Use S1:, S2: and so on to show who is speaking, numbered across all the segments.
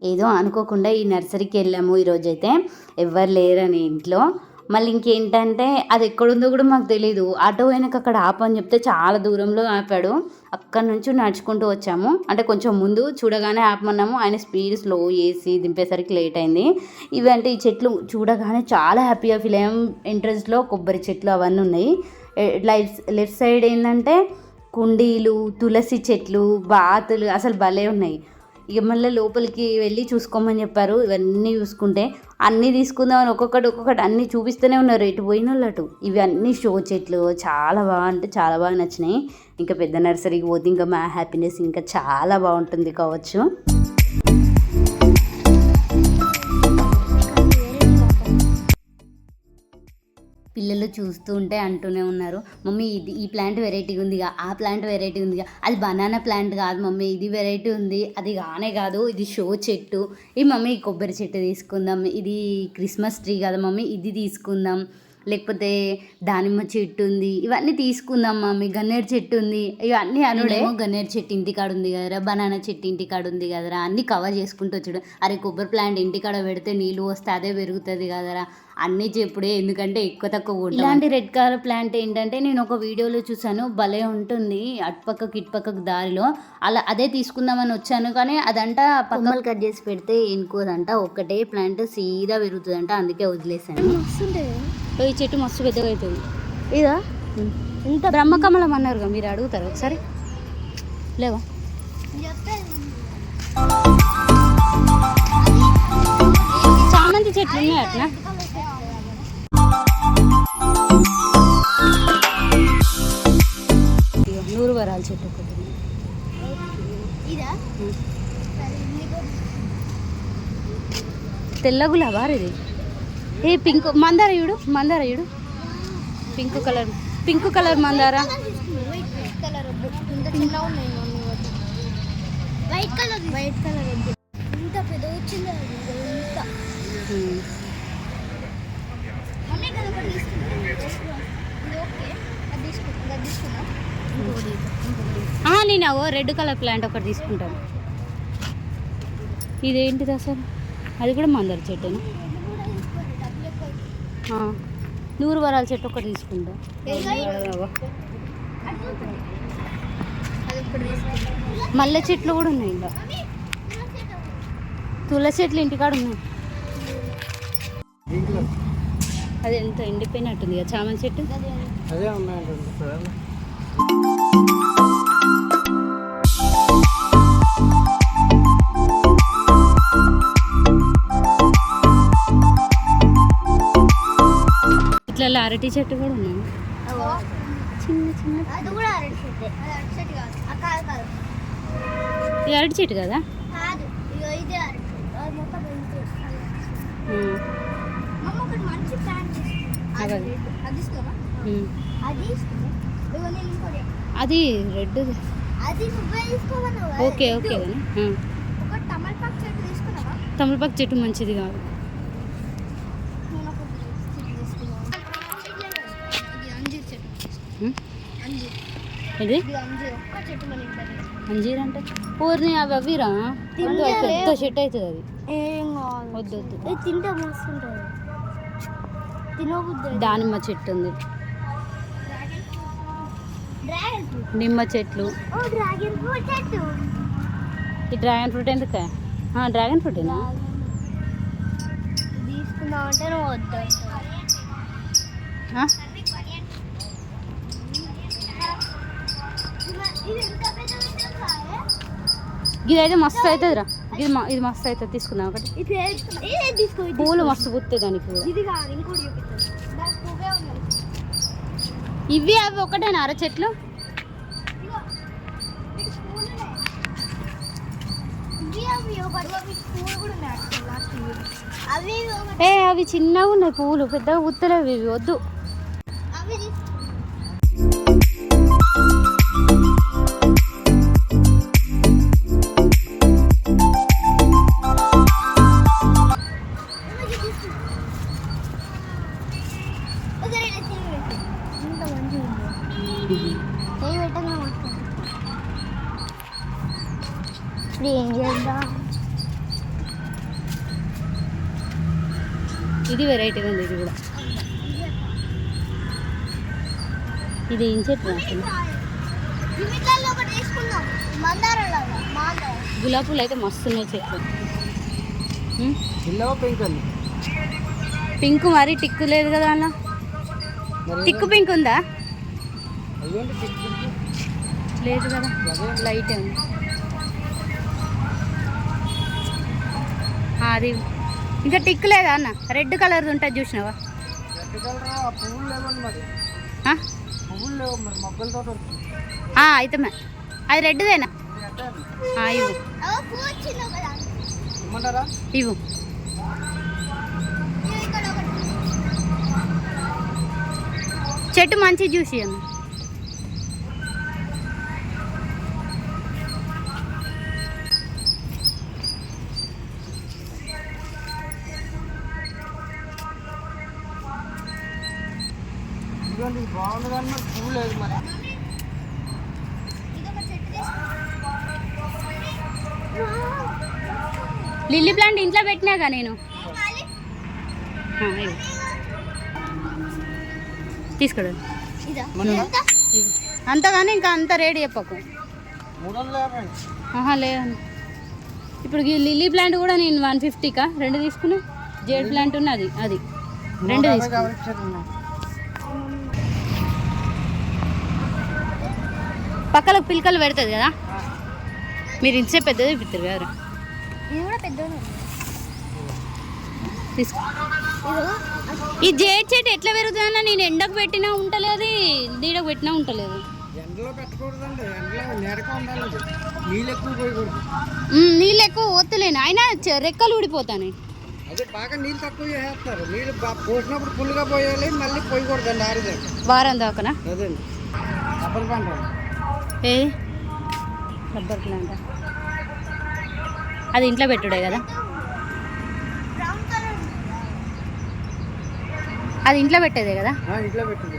S1: ఏదో అనుకోకుండా ఈ నర్సరీకి వెళ్ళాము ఈరోజైతే. ఎవ్వరు లేరని ఇంట్లో. మళ్ళీ ఇంకేంటంటే అది ఎక్కడుందో కూడా మాకు తెలీదు. ఆటో వెనక అక్కడ ఆపని చెప్తే చాలా దూరంలో ఆపాడు. అక్కడి నుంచి నడుచుకుంటూ వచ్చాము. అంటే కొంచెం ముందు చూడగానే ఆపమన్నాము. ఆయన స్పీడ్ స్లో చేసి దింపేసరికి లేట్ అయింది. ఇవంటే ఈ చెట్లు చూడగానే చాలా హ్యాపీగా ఫీల్ అయ్యాం. ఎంట్రన్స్లో కొబ్బరి చెట్లు అవన్నీ ఉన్నాయి. లెఫ్ట్ సైడ్ ఏంటంటే కుండీలు, తులసి చెట్లు, బాతులు అసలు భలే ఉన్నాయి. ఇక మళ్ళీ లోపలికి వెళ్ళి చూసుకోమని చెప్పారు. ఇవన్నీ చూసుకుంటే అన్నీ తీసుకుందామని ఒక్కొక్కటి అన్నీ చూపిస్తూనే ఉన్నారు. ఎటు పోయిన వాళ్ళు అటు. ఇవి అన్నీ షో చెట్లు చాలా బాగా అంటే చాలా బాగా నచ్చినాయి. ఇంకా పెద్ద నర్సరీకి పోతే ఇంకా మా హ్యాపీనెస్ ఇంకా చాలా బాగుంటుంది కావచ్చు. పిల్లలు చూస్తూ ఉంటే అంటూనే ఉన్నారు, మమ్మీ ఇది ఈ ప్లాంట్ వెరైటీగా ఉందిగా, ఆ ప్లాంట్ వెరైటీ ఉందిగా, అది బనానా ప్లాంట్ కాదు మమ్మీ, ఇది వెరైటీ ఉంది, అది కానే కాదు, ఇది షో చెట్టు, ఈ మమ్మీ కొబ్బరి చెట్టు తీసుకుందాం, ఇది క్రిస్మస్ ట్రీ కదా మమ్మీ, ఇది తీసుకుందాం, లేకపోతే దానిమ్మ చెట్టు ఉంది, ఇవన్నీ తీసుకుందాం మమ్మీ, గన్నేరు చెట్టు ఉంది, ఇవన్నీ అనుడేమో గన్నేరు చెట్టు ఇంటికాడ ఉంది కదరా, బనానా చెట్టు ఇంటికాడ ఉంది కదరా, అన్నీ కవర్ చేసుకుంటూ వచ్చాడు. అరే కొబ్బరి ప్లాంట్ ఇంటికాడ పెడితే నీళ్ళు వస్తే అదే పెరుగుతుంది కదరా అన్నీ చెప్పుడే, ఎందుకంటే ఎక్కువ తక్కువ. ఇలాంటి రెడ్ కలర్ ప్లాంట్ ఏంటంటే నేను ఒక వీడియోలో చూసాను, భలే ఉంటుంది అటుపక్కకి ఇటుపక్కకు దారిలో, అలా అదే తీసుకుందామని వచ్చాను. కానీ అదంట పక్కలు కట్ చేసి పెడితే ఎనుకోదంట, ఒక్కటే ప్లాంట్ సీదా పెరుగుతుందంట, అందుకే వదిలేసాను. ఈ చెట్టు మస్తు పెద్దగా అవుతుంది. ఇదా ఇంత బ్రహ్మకమలం అన్నారుగా, మీరు అడుగుతారు ఒకసారి లేవా? చామంతి చెట్లు ఉన్నాయి అట్లా. నూరు వరాల చెట్టు ఒకటి, తెల్ల గులాబా ఇది. ఏ పింక్ మందారయుడు, మందారయుడు పింక్ కలర్ మందార. వైట్ కలర్ ఇంత పెద్ద వచ్చింది. నేను రెడ్ కలర్ ప్లాంట్ ఒకటి తీసుకుంటాను. ఇదేంటిది అసలు? అది కూడా మందార చెట్టును. నూరు వరాల చెట్టు ఒకటి తీసుకుంటా. మల్లె చెట్లు కూడా ఉన్నాయి, ఇంకా తులసి చెట్లు ఇంటికాడ ఉన్నాయి. అది ఎంత ఎండిపోయినట్టుంది కదా చామంతి చెట్టు. ఇట్లా అరటి చెట్టు కూడా ఉన్నాయి, చిన్న చిన్న. ఇది అరటి చెట్టు కదా. అది రెడ్. ఓకే ఓకే తమలపాకు చెట్టు మంచిది కాదు. ఇది అంజీర్ అంటే పూర్ణి అవి అవిరా, పెద్ద చెట్టు అవుతుంది అది. వద్దు వద్దు, తింటే మస్తుంటుంది. దానిమ్మ చెట్టు ఉంది, నిమ్మ చెట్లు. ఈ డ్రాగన్ ఫ్రూట్ ఎందుక? డ్రాగన్ ఫ్రూటేనా తీసుకుందామంటే నువ్వు వద్దు. ఇది అయితే మస్తు అవుతుంది రా, ఇది మస్తు అవుతుంది, తీసుకుందాం ఒకటి. పూలు మస్తు పుత్తాయి దానికి. ఇవి అవి ఒకటేనా అర చెట్లు? అవి చిన్నగా ఉన్నాయి పూలు, పెద్దగా పుత్తలేవు ఇవి, వద్దు. ఏం చేద్దాం, ఇది వెరైటీగా ఉంది. ఇది కూడా ఇది ఏం చెట్టు అసలు? గులాబీ పూలు అయితే మస్తు ఉన్నాయి చెట్లు. పింక్ మరి టిక్కు లేదు కదా అన్న, టిక్కు పింక్ ఉందా? లేదు కదా, లైట్ ఉంది. అది ఇంకా టిక్కు లేదా అన్న? రెడ్ కలర్ ఉంటుంది చూసినావా? అయితే అది రెడ్దేనా? ఇవ్వు ఇవ్వు. చెట్టు మంచి చూసి అన్న.
S2: బాగుంది కానీ మరి పువ్వు లేదు. మరి
S1: లిల్లీ ప్లాంట్ ఇంట్లో పెట్టినాగా నేను. తీసుకోండి అంతగానే ఇంకా అంత రేట్ చెప్పకు. లేదు ఇప్పుడు ఈ లిల్లీ ప్లాంట్ కూడా నేను 150కా 2 తీసుకున్నా. జేడ్ ప్లాంట్ ఉన్నది అది 2 తీసుకున్నా. పక్కలకు పిలకలు పెడుతుంది కదా, మీరు ఇంతే పెద్దది చూపిస్తారు కదా. తీసుకో. ఈ జేడ్ చెట్టు ఎట్లా పెరుగుతుందన్నా? నేను ఎండకు పెట్టినా ఉంటలేదు, నీడకు పెట్టినా ఉంటలేదు. నీళ్ళు ఎక్కువ పోతలేను, అయినా రెక్కలు ఊడిపోతాను. వారం దాకానా? ఏ రబ్బర్ ప్లాంట్ అది ఇంట్లో పెట్టుడే కదా, అది ఇంట్లో పెట్టేదే కదా.
S2: ఇంట్లో పెట్టేది.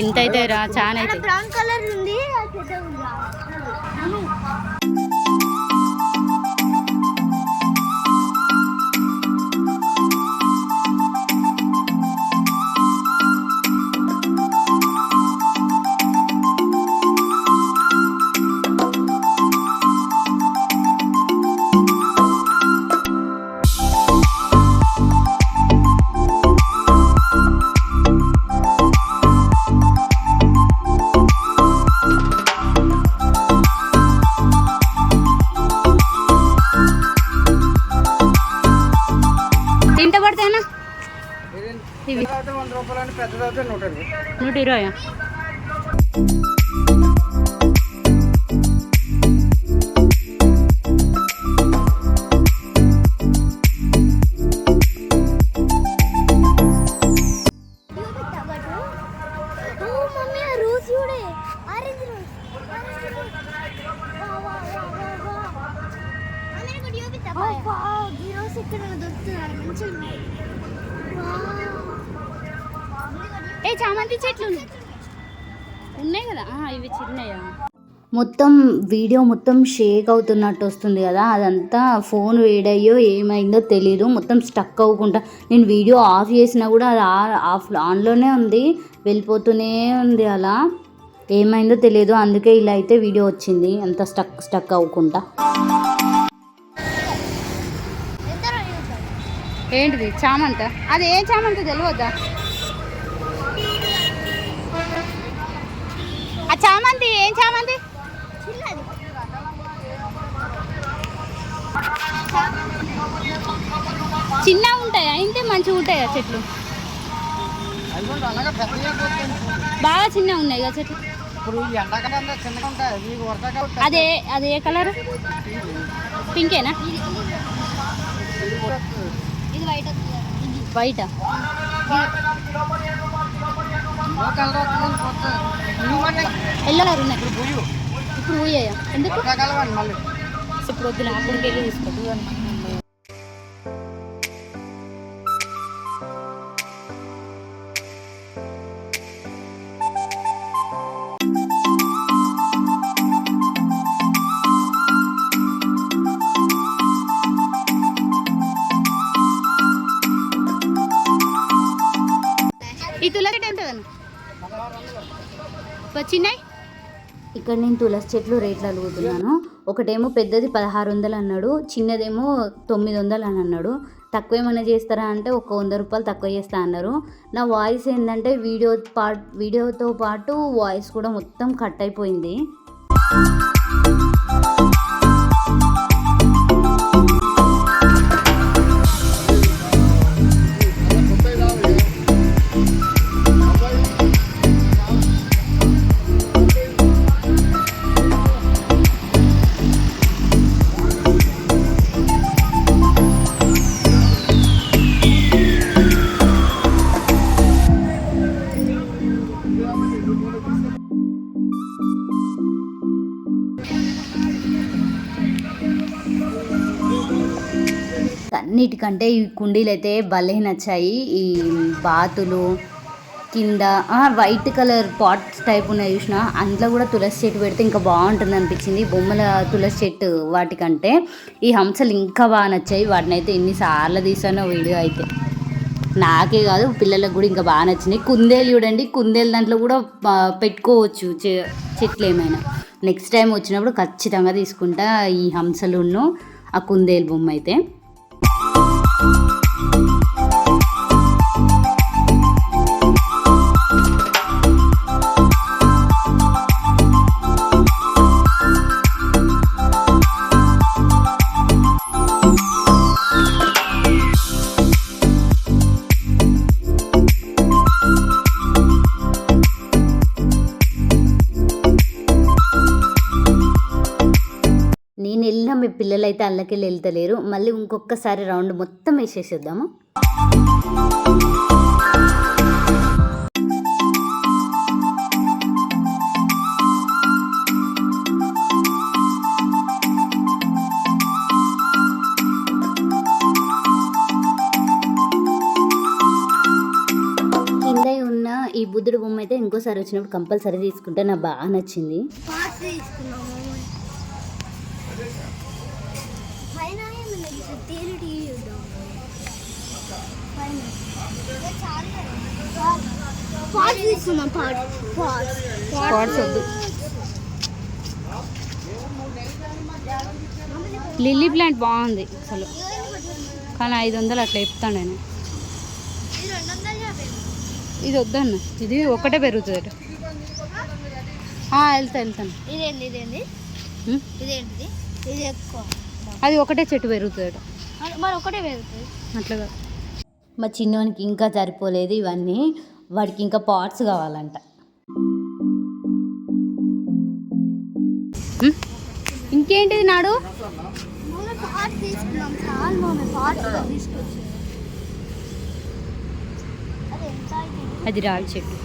S1: ఎంత అయితే రా చాలా అయితే.
S3: బ్రౌన్ కలర్ ఉంది.
S1: ఇంట పడతాయినా ఇవి
S2: 100 రూపాయలు, పెద్దదైతే 120.
S1: 120. ఏ చామంతి చెట్లు ఉన్నాయి కదా, ఇవి చిన్నయా. మొత్తం వీడియో మొత్తం షేక్ అవుతున్నట్టు వస్తుంది కదా, అదంతా ఫోన్ వేడయ్యో ఏమైందో తెలీదు. మొత్తం స్టక్ అవ్వకుండా నేను వీడియో ఆఫ్ చేసినా కూడా అది ఆన్లోనే ఉంది, వెళ్ళిపోతూనే ఉంది. అలా ఏమైందో తెలియదు, అందుకే ఇలా అయితే వీడియో వచ్చింది అంత స్టక్ అవ్వకుండా. ఏంటిది చామంత? అది ఏ చామంత తెలియదా? ఆ చామంతి ఏం చామంతి? చిన్న ఉంటాయా? ఇంతే మంచిగా ఉంటాయా చెట్లు? బాగా చిన్న ఉన్నాయి కదా చెట్లు. అదే కలర్ పింకేనా? వైట్ ఎల్లో కలర్ ఉన్నాయి. ఇప్పుడు పోయాయా? ఎందుకు ఇప్పుడు వద్దులే, అక్కడికి వెళ్ళి తీసుకో. చిన్నవి. ఇక్కడ నేను తులసి చెట్లు రేట్లు అడుగుతున్నాను. ఒకటేమో పెద్దది 1600 అన్నాడు, చిన్నదేమో 900 అని అన్నాడు. తక్కువ ఏమైనా చేస్తారా అంటే ఒక 100 రూపాయలు తక్కువ చేస్తా అన్నారు. నా వాయిస్ ఏంటంటే వీడియోతో పాటు వాయిస్ కూడా మొత్తం కట్ అయిపోయింది. అన్నిటికంటే ఈ కుండీలు అయితే భలే నచ్చాయి. ఈ బాతులు కింద వైట్ కలర్ పాట్స్ టైప్ ఉన్నాయి చూసిన, అందులో కూడా తులసి చెట్టు పెడితే ఇంకా బాగుంటుంది అనిపించింది. బొమ్మల తులసి చెట్టు వాటికంటే ఈ హంసలు ఇంకా బాగా నచ్చాయి. వాటిని అయితే ఎన్నిసార్లు తీసానో వీడియో అయితే. నాకే కాదు పిల్లలకు కూడా ఇంకా బాగా నచ్చినాయి. కుందేలు చూడండి, కుందేలు దాంట్లో కూడా పెట్టుకోవచ్చు చెట్లు ఏమైనా. నెక్స్ట్ టైం వచ్చినప్పుడు ఖచ్చితంగా తీసుకుంటా ఈ హంసలును ఆ కుందేలు బొమ్మ అయితే. నేను వెళ్ళినా మీ పిల్లలు అయితే అల్లకెళ్ళి వెళ్తలేరు. మళ్ళీ ఇంకొకసారి రౌండ్ మొత్తం వేసేసేద్దాము. కింద ఉన్న ఈ బుద్ధుడు బొమ్మ అయితే ఇంకోసారి వచ్చినప్పుడు కంపల్సరీ తీసుకుంటే నాకు బాగా నచ్చింది. స్పాట్స్ వద్దు. లిల్లీ ప్లాంట్ బాగుంది అసలు, కానీ 500 అట్లా చెప్తాను నేను. ఇది వద్దన్న, ఇది ఒక్కటే పెరుగుతుంది. వెళ్తాను. అది ఒకటే చెట్టు పెరుగుతుంది అట్లాగా. మా చిన్నోనికి ఇంకా సరిపోలేదు ఇవన్నీ, వాడికి ఇంకా పాట్స్ కావాలంట. ఇంకేంటిది నాడు, అది రావి చెట్టు.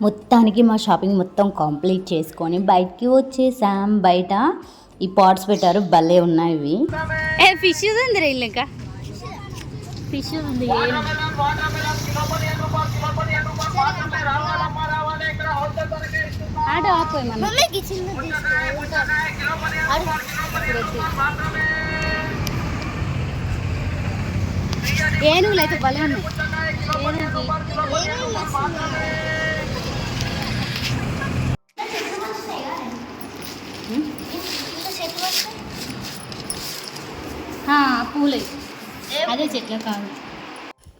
S1: మొత్తానికి మా షాపింగ్ మొత్తం కంప్లీట్ చేసుకొని బయటికి వచ్చేసాం. బయట ఈ పాట్స్ పెట్టారు, భలే ఉన్నాయి ఇవి. ఫిష్ ఉంది రే, ఇంకా ఫిష్ ఉంది. ఆడ ఆపోయమన్నా ఏనుగులు అయితే భలే ఉన్నాయి. పూలే అదే చెట్లు కాదు.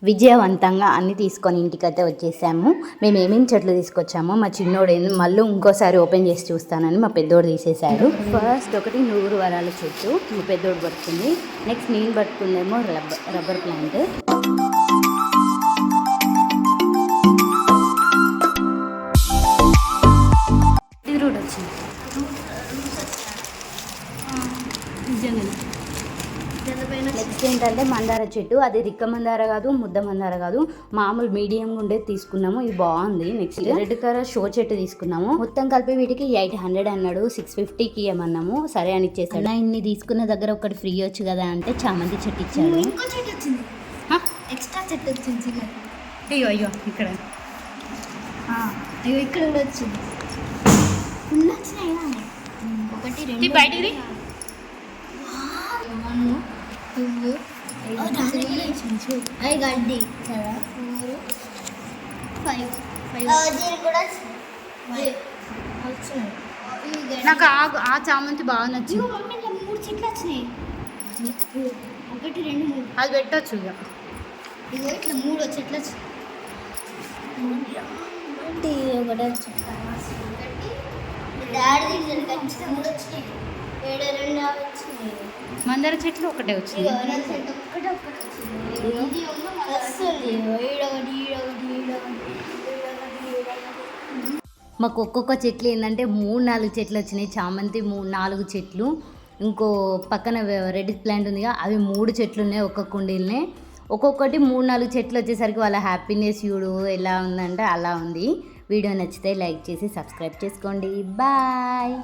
S1: విజయవంతంగా అన్నీ తీసుకొని ఇంటికైతే వచ్చేసాము. మేము ఏమేమి చెట్లు తీసుకొచ్చామో మా చిన్నోడు మళ్ళీ ఇంకోసారి ఓపెన్ చేసి చూస్తానని మా పెద్దోడు తీసేశాడు. ఫస్ట్ ఒకటి 100 వరాల చెట్టు మా పెద్దోడు పట్టుకుంది. నెక్స్ట్ నేను పట్టుకుందేమో రబ్బర్ ప్లాంట్. రోడ్ వచ్చింది నిజంగా. నెక్స్ట్ ఏంటంటే మందార చెట్టు, అది రిక్క మందార కాదు, ముద్ద మందార కాదు, మామూలు మీడియం ఉండేది తీసుకున్నాము. ఇది బాగుంది. నెక్స్ట్ రెడ్ కలర్ షో చెట్టు తీసుకున్నాము. మొత్తం కలిపి వీటికి 800 అన్నాడు. 650కి ఇవ్వమన్నాము. సరే అని ఇచ్చేసాడు. ఇన్ని తీసుకున్న దగ్గర ఒకటి ఫ్రీ వచ్చు కదా అంటే చామంతి చెట్టు ఇచ్చాడు.
S3: ఇంకో చెట్టు వచ్చింది, ఎక్స్ట్రా చెట్టు వచ్చింది.
S1: అయ్యో అయ్యో ఇక్కడ
S3: అయ్యో ఇక్కడ కూడా వచ్చింది. ఫుల్ వచ్చినాయి. ఒకటి రెండు
S1: బయటికి
S3: పువ్వు అవి గడ్డి కదా. 4 5 దీనికి కూడా వచ్చినాయి.
S1: నాకు ఆ చామంతి బాగా నచ్చింది.
S3: ఇదిగో మమ్మీ ఇట్లా 3 చెట్లు వచ్చినాయి. 1 2 3
S1: అది పెట్టచ్చు ఇక.
S3: ఇదిగో ఇట్లా 3 చెట్లు వచ్చినాయి. ఒకటే డాడీ దీనికి ఖచ్చితంగా 3 వచ్చినాయి. 7 2 వచ్చినాయి.
S1: మందార చెట్లు ఒకటే వచ్చింది. మాకు ఒక్కొక్క చెట్లు ఏంటంటే 3-4 చెట్లు వచ్చినాయి. చామంతి 3-4 చెట్లు, ఇంకో పక్కన రెడ్ ప్లాంట్ ఉందిగా అవి 3 చెట్లు ఉన్నాయి. ఒక్కొక్క కుండీలనే ఒక్కొక్కటి 3-4 చెట్లు వచ్చేసరికి వాళ్ళ హ్యాపీనెస్ చూడు ఎలా ఉందంటే అలా ఉంది. వీడియో నచ్చితే లైక్ చేసి సబ్స్క్రైబ్ చేసుకోండి. బాయ్.